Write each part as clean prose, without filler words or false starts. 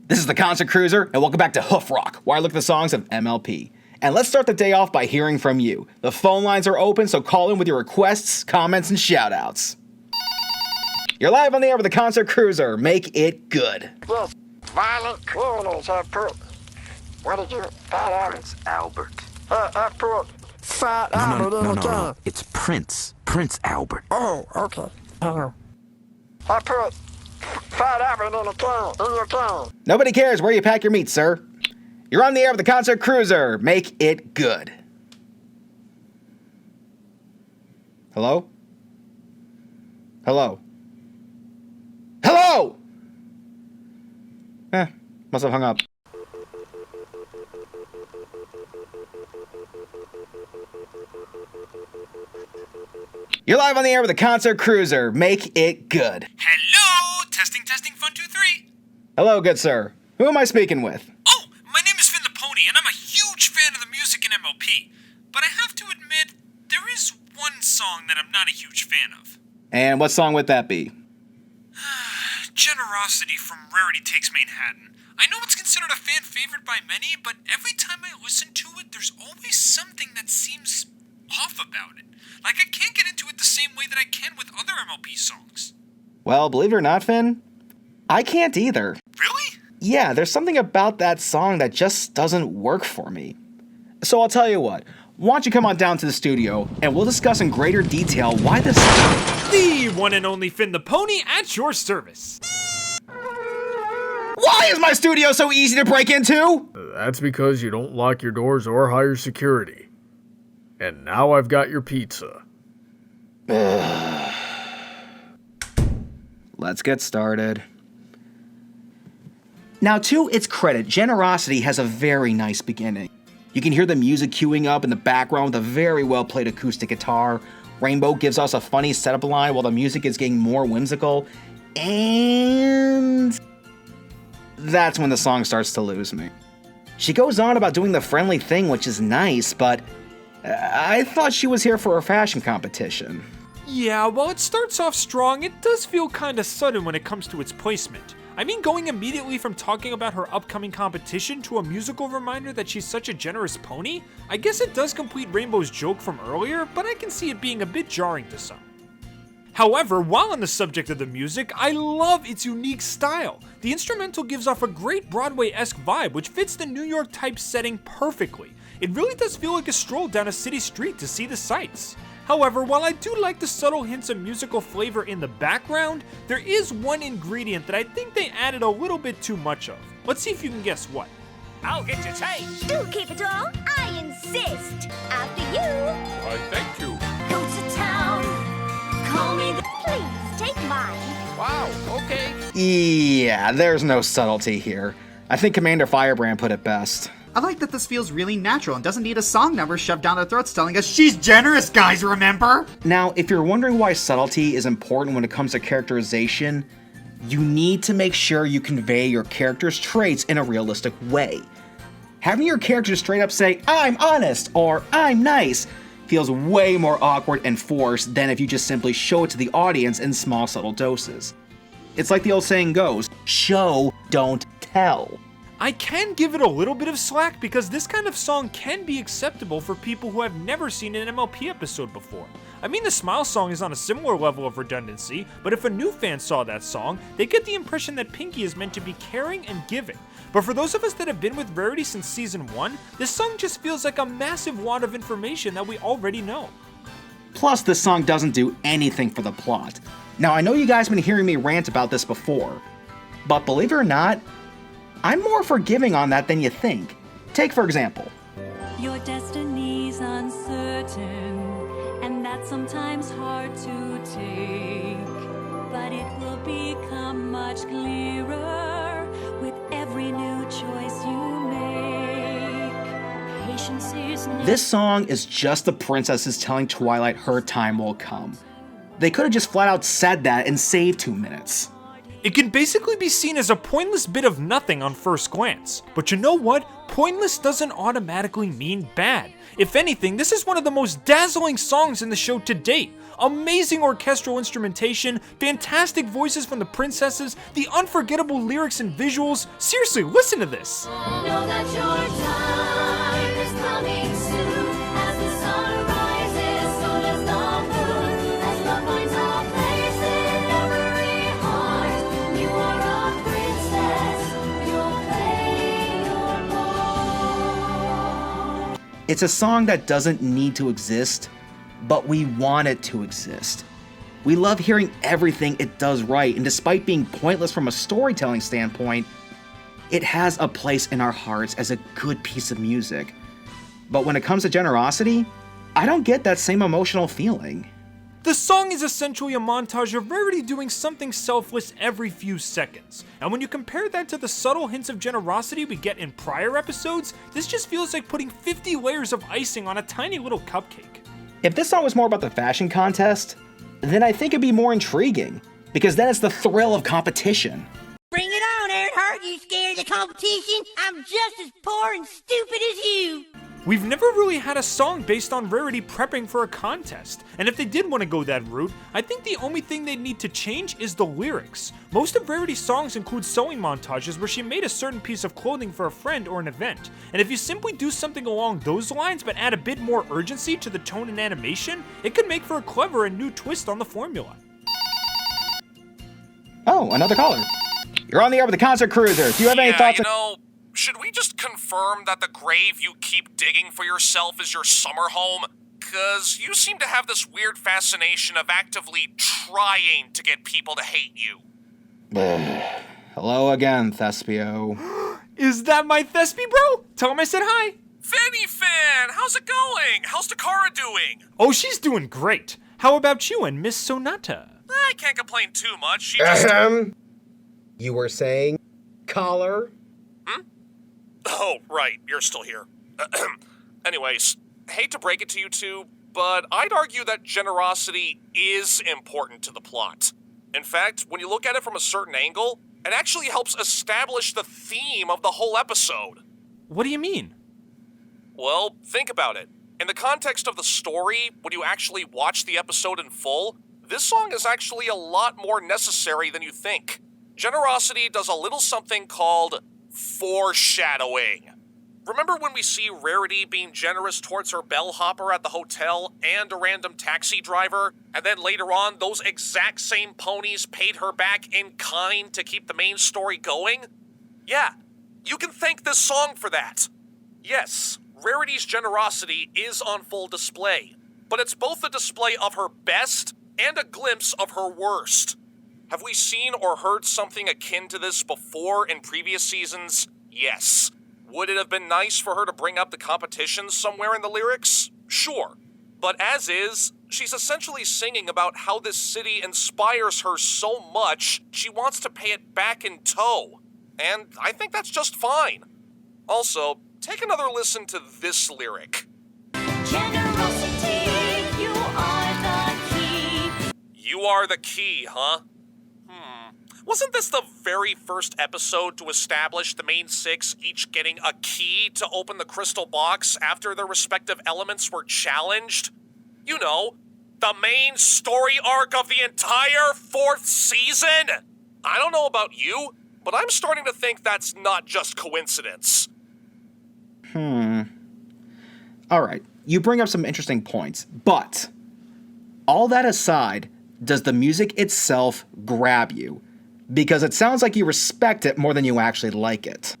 This is the Concert Cruiser, and welcome back to Hoof Rock, where I look at the songs of MLP. And let's start the day off by hearing from you. The phone lines are open, so call in with your requests, comments, and shoutouts. You're live on the air with the Concert Cruiser. Make it good. Yes, violent criminals have put. What did you? Fat Albert. Albert. Have put Fat Albert in the can. It's Prince Albert. Oh, okay. I put Fat Albert in your can. Nobody cares where you pack your meat, sir. You're on the air with the Concert Cruiser. Make it good. Hello? Hello? Hello! Must have hung up. You're live on the air with the Concert Cruiser. Make it good. Hello! Testing, 1, 2, 3. Hello, good sir. Who am I speaking with? Oh, my name is Finn the Pony, and I'm a huge fan of the music in MLP. But I have to admit, there is one song that I'm not a huge fan of. And what song would that be? Generosity from Rarity Takes Manhattan. I know it's considered a fan favorite by many, but every time I listen to it, there's always something that seems off about it. Like I can't get into it the same way that I can with other MLP songs. Well, believe it or not, Finn, I can't either. Really? Yeah, there's something about that song that just doesn't work for me. So I'll tell you what, why don't you come on down to the studio and we'll discuss in greater detail why this... The one and only Finn the Pony at your service. Why is my studio so easy to break into? That's because you don't lock your doors or hire security. And now I've got your pizza. Let's get started. Now, to its credit, Generosity has a very nice beginning. You can hear the music queuing up in the background with a very well-played acoustic guitar. Rainbow gives us a funny setup line while the music is getting more whimsical. And... that's when the song starts to lose me. She goes on about doing the friendly thing, which is nice, but I thought she was here for a fashion competition. Yeah, while it starts off strong, it does feel kinda sudden when it comes to its placement. I mean, going immediately from talking about her upcoming competition to a musical reminder that she's such a generous pony, I guess it does complete Rainbow's joke from earlier, but I can see it being a bit jarring to some. However, while on the subject of the music, I love its unique style. The instrumental gives off a great Broadway-esque vibe, which fits the New York type setting perfectly. It really does feel like a stroll down a city street to see the sights. However, while I do like the subtle hints of musical flavor in the background, there is one ingredient that I think they added a little bit too much of. Let's see if you can guess what. I'll get your taste. Do keep it all, I insist. After you, Why, thank you. go to town. Call me the... Please, take mine. Wow, okay. Yeah, there's no subtlety here. I think Commander Firebrand put it best. I like that this feels really natural and doesn't need a song number shoved down their throats telling us she's generous, guys, remember? Now, if you're wondering why subtlety is important when it comes to characterization, you need to make sure you convey your character's traits in a realistic way. Having your character straight up say, "I'm honest," or "I'm nice," feels way more awkward and forced than if you just simply show it to the audience in small, subtle doses. It's like the old saying goes, show, don't tell. I can give it a little bit of slack because this kind of song can be acceptable for people who have never seen an MLP episode before. I mean, the Smile song is on a similar level of redundancy, but if a new fan saw that song, they get the impression that Pinky is meant to be caring and giving. But for those of us that have been with Rarity since season 1, this song just feels like a massive wad of information that we already know. Plus, this song doesn't do anything for the plot. Now, I know you guys have been hearing me rant about this before, but believe it or not, I'm more forgiving on that than you think. Take, for example, Your destiny's uncertain, and that's sometimes hard to take. But it will become much clearer with every new choice you make. Patience is this song is just the princesses telling Twilight her time will come. They could have just flat out said that and saved 2 minutes. It can basically be seen as a pointless bit of nothing on first glance, but you know what? pointless doesn't automatically mean bad. If anything, this is one of the most dazzling songs in the show to date. Amazing orchestral instrumentation, fantastic voices from the princesses, the unforgettable lyrics and visuals. Seriously, listen to this. Know that your time is coming soon. As the sun rises, so does the moon. As love finds a place in every heart. You are a princess, you'll play your part. It's a song that doesn't need to exist, but we want it to exist. We love hearing everything it does right, and despite being pointless from a storytelling standpoint, it has a place in our hearts as a good piece of music. But when it comes to Generosity, I don't get that same emotional feeling. The song is essentially a montage of Rarity doing something selfless every few seconds. And when you compare that to the subtle hints of generosity we get in prior episodes, this just feels like putting 50 layers of icing on a tiny little cupcake. If this song was more about the fashion contest, then I think it'd be more intriguing, because then it's the thrill of competition. Bring it on, Earnhardt. You scared of the competition? I'm just as poor and stupid as you. We've never really had a song based on Rarity prepping for a contest, and if they did want to go that route, I think the only thing they'd need to change is the lyrics. Most of Rarity's songs include sewing montages where she made a certain piece of clothing for a friend or an event, and if you simply do something along those lines but add a bit more urgency to the tone and animation, it could make for a clever and new twist on the formula. Oh, another caller. You're on the air with the Concert Cruiser. Do you have any thoughts? Should we just confirm that the grave you keep digging for yourself is your summer home? Cause you seem to have this weird fascination of actively trying to get people to hate you. Hello again, Thespio. Is that my Thespio, bro? Tell him I said hi. Fanny Fan, how's it going? How's Takara doing? Oh, she's doing great. How about you and Miss Sonata? I can't complain too much. She just... You were saying caller? Oh, right, you're still here. Anyways, hate to break it to you two, but I'd argue that generosity is important to the plot. In fact, when you look at it from a certain angle, it actually helps establish the theme of the whole episode. What do you mean? Well, think about it. In the context of the story, when you actually watch the episode in full, this song is actually a lot more necessary than you think. Generosity does a little something called foreshadowing. Remember when we see Rarity being generous towards her bellhopper at the hotel and a random taxi driver, and then later on those exact same ponies paid her back in kind to keep the main story going? Yeah, you can thank this song for that. Yes, Rarity's generosity is on full display, but it's both a display of her best and a glimpse of her worst. Have we seen or heard something akin to this before in previous seasons? Yes. Would it have been nice for her to bring up the competition somewhere in the lyrics? Sure. But as is, she's essentially singing about how this city inspires her so much, she wants to pay it back in tow. And I think that's just fine. Also, take another listen to this lyric. Generosity, you are the key. You are the key, huh? Wasn't this the very first episode to establish the main six each getting a key to open the crystal box after their respective elements were challenged? You know, the main story arc of the entire 4th season! I don't know about you, but I'm starting to think that's not just coincidence. Alright, you bring up some interesting points, but all that aside, does the music itself grab you? Because it sounds like you respect it more than you actually like it.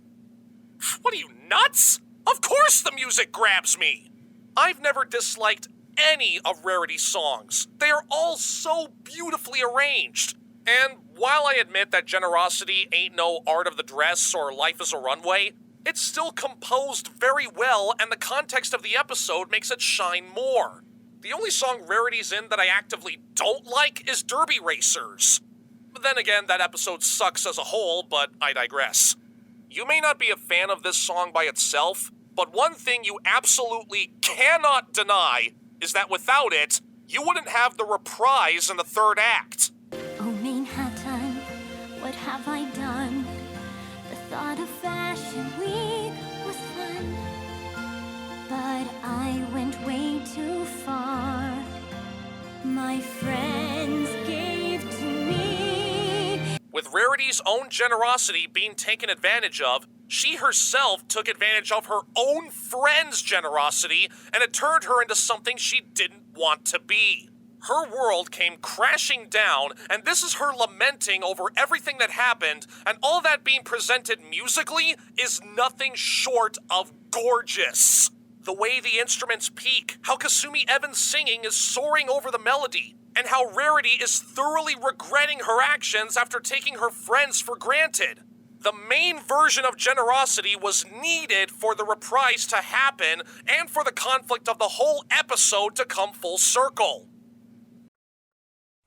What are you, nuts? Of course the music grabs me! I've never disliked any of Rarity's songs. They are all so beautifully arranged. And while I admit that Generosity ain't no Art of the Dress or Life is a Runway, it's still composed very well, and the context of the episode makes it shine more. The only song Rarity's in that I actively don't like is Derby Racers. But then again, that episode sucks as a whole, but I digress. You may not be a fan of this song by itself, but one thing you absolutely cannot deny is that without it, you wouldn't have the reprise in the 3rd act. Oh, Manhattan, what have I done? The thought of Fashion Week was just fun. But I went way too far. My friends gave to me. With Rarity's own generosity being taken advantage of, she herself took advantage of her own friend's generosity, and it turned her into something she didn't want to be. Her world came crashing down, and this is her lamenting over everything that happened, and all that being presented musically is nothing short of gorgeous. The way the instruments peak, how Kasumi Evans' singing is soaring over the melody, and how Rarity is thoroughly regretting her actions after taking her friends for granted. The main version of Generosity was needed for the reprise to happen and for the conflict of the whole episode to come full circle.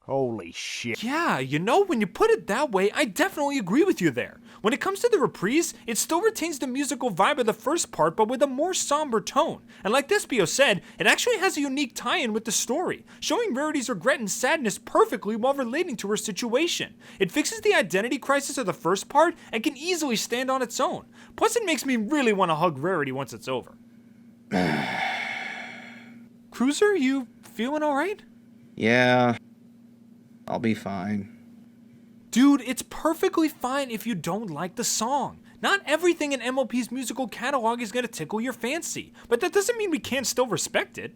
Holy shit. Yeah, when you put it that way, I definitely agree with you there. When it comes to the reprise, it still retains the musical vibe of the first part, but with a more somber tone. And like Thespio said, it actually has a unique tie-in with the story, showing Rarity's regret and sadness perfectly while relating to her situation. It fixes the identity crisis of the first part and can easily stand on its own. Plus, it makes me really want to hug Rarity once it's over. Cruizer, you feeling alright? Yeah, I'll be fine. Dude, it's perfectly fine if you don't like the song. Not everything in MLP's musical catalog is gonna tickle your fancy, but that doesn't mean we can't still respect it.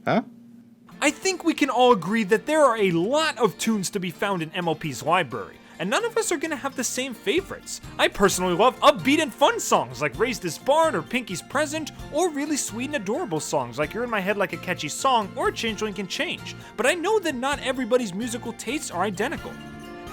Huh? I think we can all agree that there are a lot of tunes to be found in MLP's library, and none of us are gonna have the same favorites. I personally love upbeat and fun songs like Raise This Barn or Pinky's Present, or really sweet and adorable songs like You're in My Head Like a Catchy Song or Changeling Can Change, but I know that not everybody's musical tastes are identical.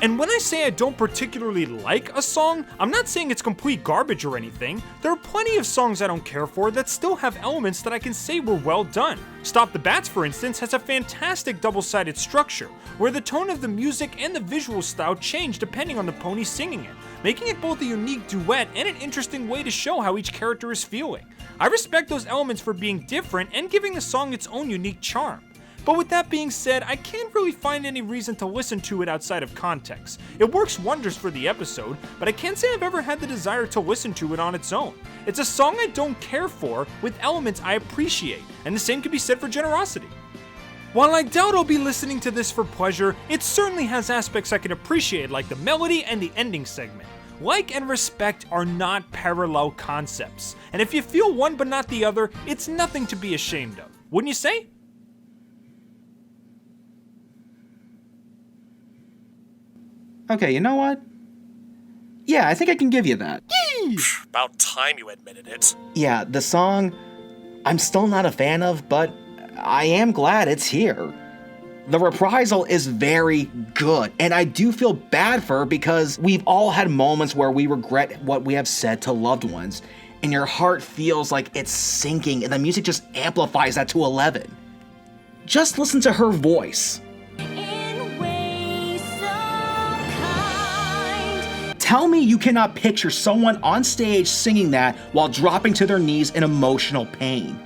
And when I say I don't particularly like a song, I'm not saying it's complete garbage or anything. There are plenty of songs I don't care for that still have elements that I can say were well done. Stop the Bats, for instance, has a fantastic double-sided structure, where the tone of the music and the visual style change depending on the pony singing it, making it both a unique duet and an interesting way to show how each character is feeling. I respect those elements for being different and giving the song its own unique charm. But with that being said, I can't really find any reason to listen to it outside of context. It works wonders for the episode, but I can't say I've ever had the desire to listen to it on its own. It's a song I don't care for, with elements I appreciate, and the same can be said for Generosity. While I doubt I'll be listening to this for pleasure, it certainly has aspects I can appreciate, like the melody and the ending segment. Like and respect are not parallel concepts, and if you feel one but not the other, it's nothing to be ashamed of. Wouldn't you say? Okay, you know what? Yeah, I think I can give you that. About time you admitted it. Yeah, the song, I'm still not a fan of, but I am glad it's here. The reprisal is very good, and I do feel bad for her because we've all had moments where we regret what we have said to loved ones, and your heart feels like it's sinking, and the music just amplifies that to 11. Just listen to her voice. Tell me you cannot picture someone on stage singing that while dropping to their knees in emotional pain.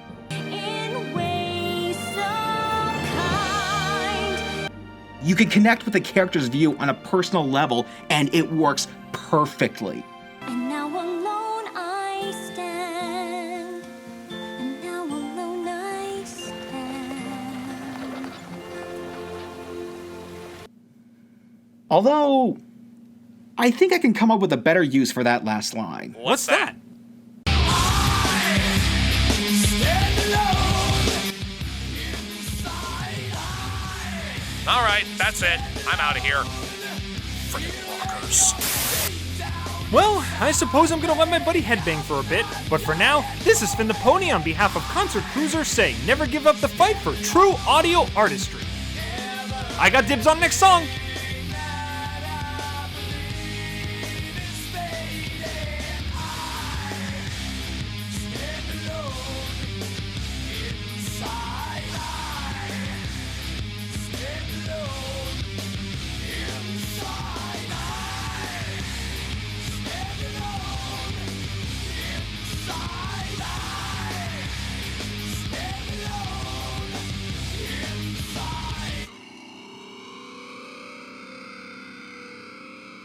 You can connect with the character's view on a personal level, and it works perfectly. And now alone I stand. And now alone I stand. Although, I think I can come up with a better use for that last line. What's that? Alright, that's it. I'm out of here. Freaking rockers. Well, I suppose I'm gonna let my buddy headbang for a bit, but for now, this is Finn the Pony on behalf of Concert Cruiser saying never give up the fight for true audio artistry. I got dibs on next song.